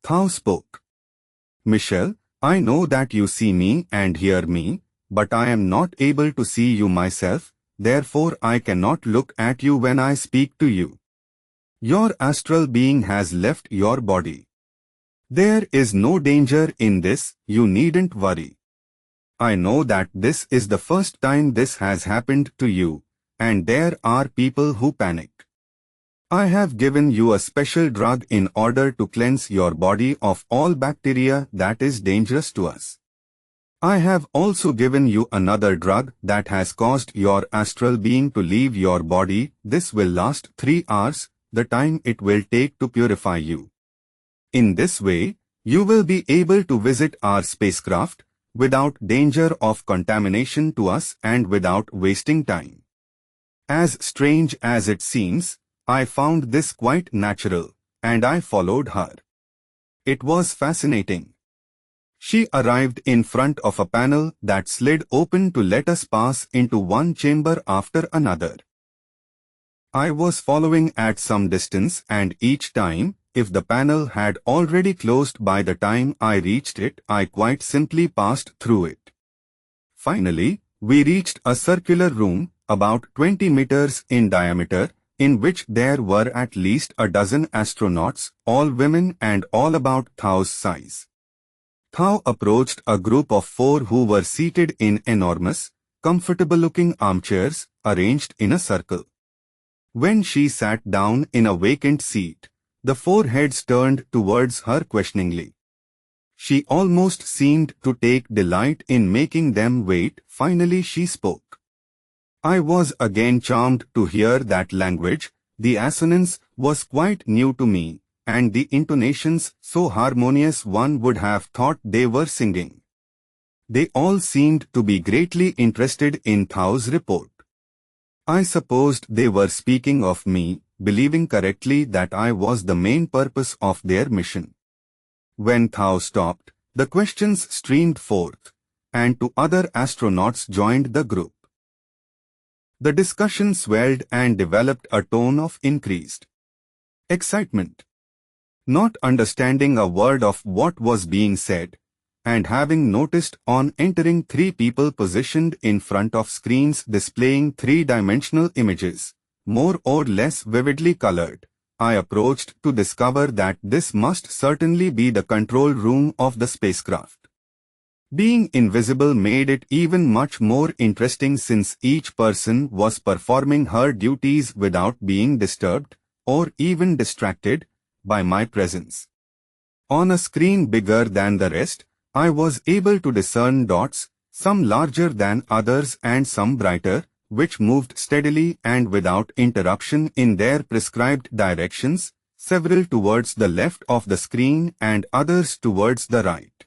Thao spoke. Michelle, I know that you see me and hear me, but I am not able to see you myself, therefore I cannot look at you when I speak to you. Your astral being has left your body. There is no danger in this, you needn't worry. I know that this is the first time this has happened to you, and there are people who panic. I have given you a special drug in order to cleanse your body of all bacteria that is dangerous to us. I have also given you another drug that has caused your astral being to leave your body. This will last 3 hours, the time it will take to purify you. In this way, you will be able to visit our spacecraft without danger of contamination to us and without wasting time. As strange as it seems, I found this quite natural, and I followed her. It was fascinating. She arrived in front of a panel that slid open to let us pass into one chamber after another. I was following at some distance, and each time, if the panel had already closed by the time I reached it, I quite simply passed through it. Finally, we reached a circular room, about 20 meters in diameter, in which there were at least a dozen astronauts, all women and all about Thao's size. Thao approached a group of 4 who were seated in enormous, comfortable-looking armchairs, arranged in a circle. When she sat down in a vacant seat, the 4 heads turned towards her questioningly. She almost seemed to take delight in making them wait. Finally she spoke. I was again charmed to hear that language. The assonance was quite new to me, and the intonations so harmonious one would have thought they were singing. They all seemed to be greatly interested in Thao's report. I supposed they were speaking of me, believing correctly that I was the main purpose of their mission. When Thao stopped, the questions streamed forth, and 2 other astronauts joined the group. The discussion swelled and developed a tone of increased excitement. Not understanding a word of what was being said, and having noticed on entering 3 people positioned in front of screens displaying 3-dimensional images, more or less vividly colored, I approached to discover that this must certainly be the control room of the spacecraft. Being invisible made it even much more interesting, since each person was performing her duties without being disturbed, or even distracted, by my presence. On a screen bigger than the rest, I was able to discern dots, some larger than others and some brighter, which moved steadily and without interruption in their prescribed directions, several towards the left of the screen and others towards the right.